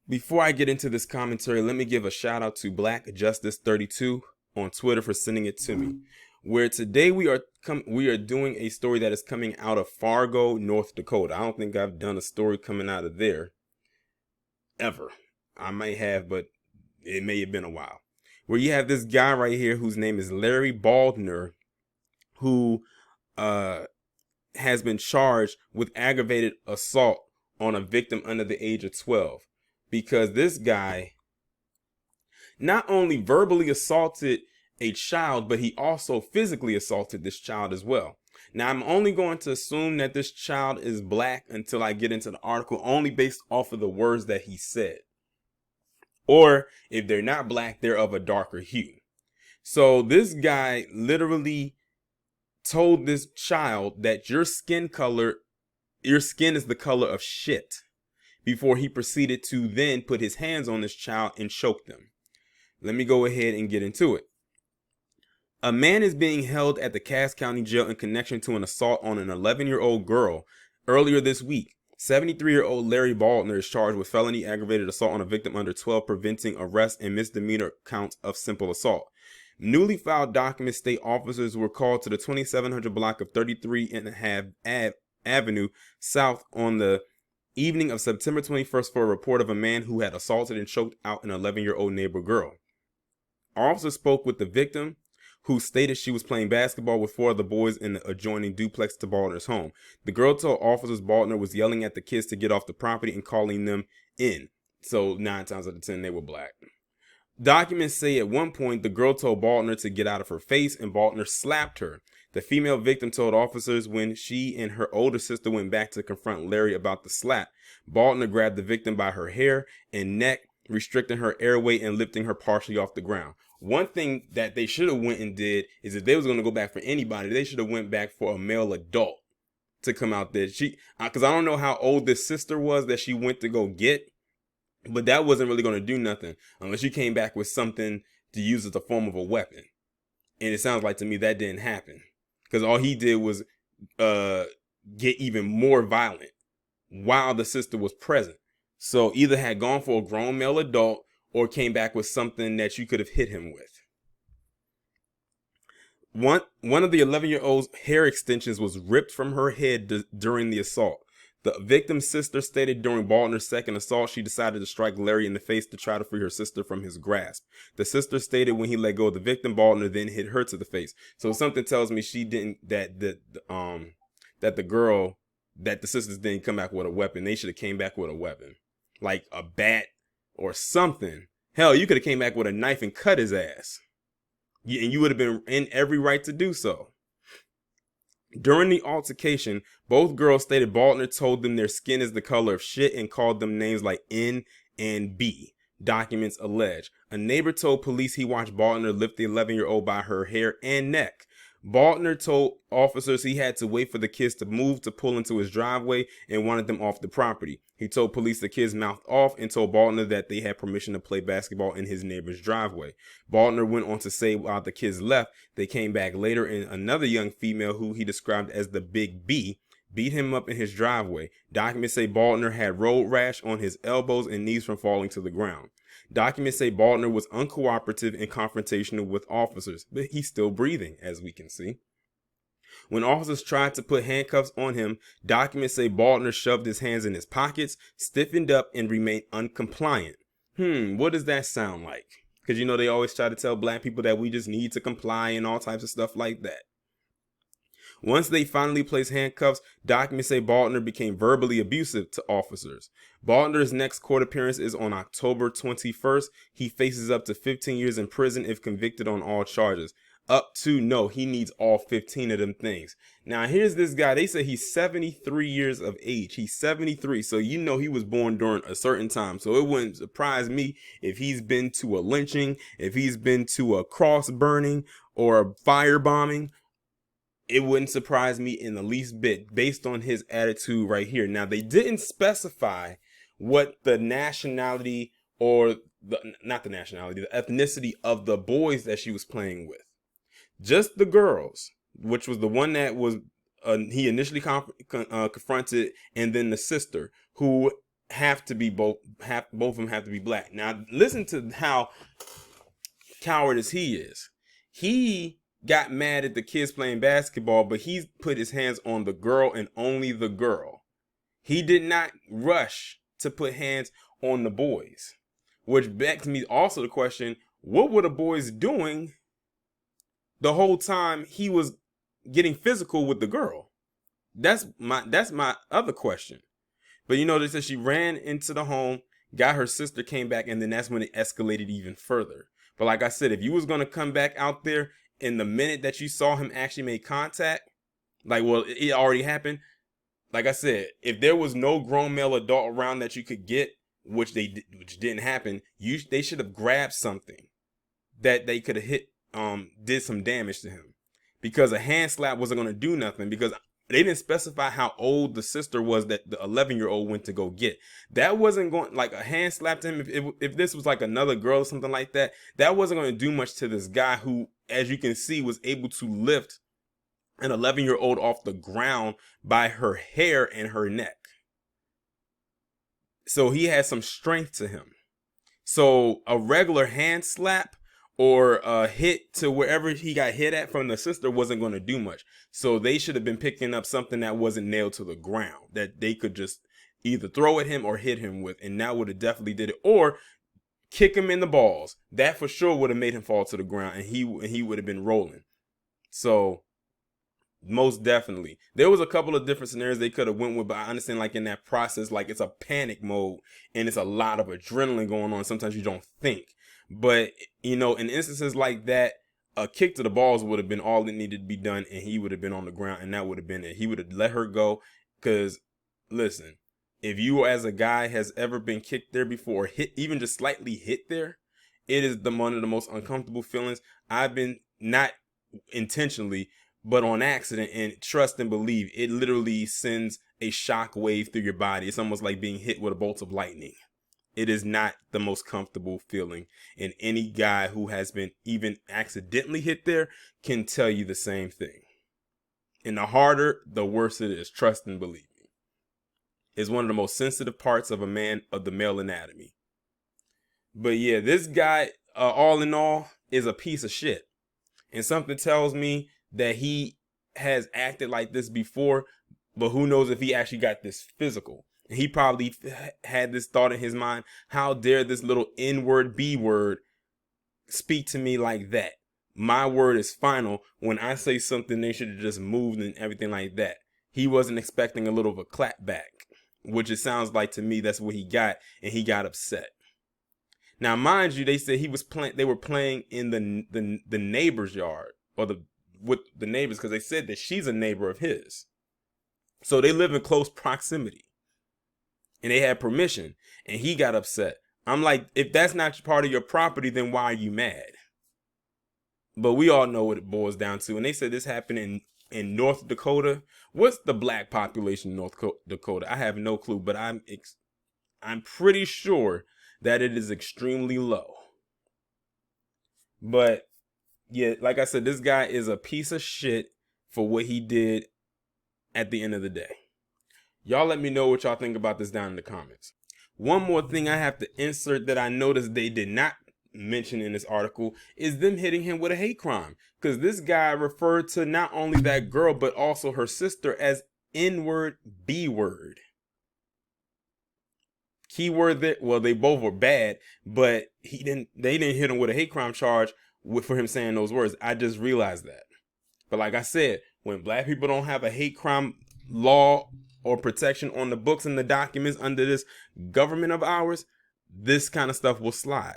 Before I get into this commentary, let me give a shout out to Black Justice 32 on Twitter for sending it to me. Where today we are doing a story that is coming out of Fargo, North Dakota. I don't think I've done a story coming out of there ever. I might have, but it may have been a while. Where you have this guy right here whose name is Larry Baldner, who has been charged with aggravated assault on a victim under the age of 12. Because this guy not only verbally assaulted a child, but he also physically assaulted this child as well. Now, I'm only going to assume that this child is black until I get into the article, only based off of the words that he said. Or if they're not black, they're of a darker hue. So this guy literally told this child that your skin is the color of shit, before he proceeded to then put his hands on this child and choke them. Let me go ahead and get into it. A man is being held at the Cass County Jail in connection to an assault on an 11-year-old girl earlier this week. 73-year-old Larry Baldner is charged with felony aggravated assault on a victim under 12, preventing arrest and misdemeanor counts of simple assault. Newly filed documents state officers were called to the 2700 block of 33 and a half Avenue South on the evening of September 21st for a report of a man who had assaulted and choked out an 11-year-old neighbor girl. Officers spoke with the victim, who stated she was playing basketball with four of the boys in the adjoining duplex to Baldner's home. The girl told officers Baldner was yelling at the kids to get off the property and calling them in. So 9 times out of 10, they were black. Documents say at one point the girl told Baldner to get out of her face, and Baldner slapped her. The female victim told officers when she and her older sister went back to confront Larry about the slap, Baldner grabbed the victim by her hair and neck, restricting her airway and lifting her partially off the ground. One thing that they should have went and did is, if they was going to go back for anybody, they should have went back for a male adult to come out there. Because I don't know how old this sister was that she went to go get, but that wasn't really going to do nothing unless she came back with something to use as a form of a weapon. And it sounds like to me that didn't happen, because all he did was get even more violent while the sister was present. So either had gone for a grown male adult or came back with something that you could have hit him with. One of the 11-year-old's hair extensions was ripped from her head during the assault. The victim's sister stated during Baldner's second assault, she decided to strike Larry in the face to try to free her sister from his grasp. The sister stated when he let go of the victim, Baldner then hit her to the face. So something tells me she didn't, that the sisters didn't come back with a weapon. They should have came back with a weapon, like a bat or something. Hell, you could have came back with a knife and cut his ass. And you would have been in every right to do so. During the altercation, both girls stated Baldner told them their skin is the color of shit and called them names like N and B. Documents allege. A neighbor told police he watched Baldner lift the 11-year-old by her hair and neck. Baldner told officers he had to wait for the kids to move to pull into his driveway and wanted them off the property. He told police the kids mouthed off and told Baldner that they had permission to play basketball in his neighbor's driveway. Baldner went on to say while the kids left, they came back later and another young female who he described as the Big B beat him up in his driveway. Documents say Baldner had road rash on his elbows and knees from falling to the ground. Documents say Baldner was uncooperative and confrontational with officers, but he's still breathing, as we can see. When officers tried to put handcuffs on him, documents say Baldner shoved his hands in his pockets, stiffened up, and remained uncompliant. What does that sound like? Because they always try to tell black people that we just need to comply and all types of stuff like that. Once they finally placed handcuffs, documents say Baldner became verbally abusive to officers. Baldner's next court appearance is on October 21st. He faces up to 15 years in prison if convicted on all charges. He needs all 15 of them things. Now, here's this guy. They say he's 73 years of age. He's 73. So, he was born during a certain time. So, it wouldn't surprise me if he's been to a lynching, if he's been to a cross burning or a firebombing. It wouldn't surprise me in the least bit based on his attitude right here. Now, they didn't specify what the nationality or the ethnicity of the boys that she was playing with. Just the girls, which was the one that was he initially confronted, and then the sister, who have to be both of them have to be black. Now listen to how cowardice he is. He got mad at the kids playing basketball, but he put his hands on the girl and only the girl. He did not rush to put hands on the boys, which begs me also the question, what were the boys doing the whole time he was getting physical with the girl? That's my other question. But they said she ran into the home, got her sister, came back, and then that's when it escalated even further. But like I said, if you was going to come back out there in the minute that you saw him actually make contact, it already happened. Like I said, if there was no grown male adult around that you could get, which didn't happen, they should have grabbed something that they could have hit, did some damage to him, because a hand slap wasn't going to do nothing, because they didn't specify how old the sister was that the 11-year-old went to go get. That wasn't going, like, a hand slap to him. If this was like another girl or something like that, that wasn't going to do much to this guy who, as you can see, was able to lift an 11-year-old off the ground by her hair and her neck. So he had some strength to him. So a regular hand slap or a hit to wherever he got hit at from the sister wasn't going to do much. So they should have been picking up something that wasn't nailed to the ground, that they could just either throw at him or hit him with, and that would have definitely did it. Or kick him in the balls. That for sure would have made him fall to the ground, and he would have been rolling. So most definitely, there was a couple of different scenarios they could have went with, but I understand, like, in that process, like, it's a panic mode and it's a lot of adrenaline going on. Sometimes you don't think. But, in instances like that, a kick to the balls would have been all that needed to be done, and he would have been on the ground, and that would have been it. He would have let her go, because, listen, if you as a guy has ever been kicked there before, hit, even just slightly hit there, it is one of the most uncomfortable feelings. I've been, not intentionally, but on accident, and trust and believe, it literally sends a shock wave through your body. It's almost like being hit with a bolt of lightning. It is not the most comfortable feeling, and any guy who has been even accidentally hit there can tell you the same thing. And the harder, the worse it is. Trust and believe me. It's one of the most sensitive parts of the male anatomy. But yeah, this guy, all in all, is a piece of shit. And something tells me that he has acted like this before, but who knows if he actually got this physical. He probably had this thought in his mind, how dare this little N-word, B-word speak to me like that? My word is final. When I say something, they should have just moved and everything like that. He wasn't expecting a little of a clap back, which it sounds like to me that's what he got, and he got upset. Now, mind you, they said they were playing in the neighbor's yard, or with the neighbors, because they said that she's a neighbor of his. So they live in close proximity. And they had permission, and he got upset. I'm like, if that's not part of your property, then why are you mad? But we all know what it boils down to. And they said this happened in North Dakota. What's the black population in North Dakota? I have no clue, but I'm pretty sure that it is extremely low. But yeah, like I said, this guy is a piece of shit for what he did at the end of the day. Y'all let me know what y'all think about this down in the comments. One more thing I have to insert that I noticed they did not mention in this article is them hitting him with a hate crime. Because this guy referred to not only that girl, but also her sister as N-word, B-word. Keyword that, well, they both were bad, but they didn't hit him with a hate crime charge for him saying those words. I just realized that. But like I said, when black people don't have a hate crime law or protection on the books and the documents under this government of ours, this kind of stuff will slide.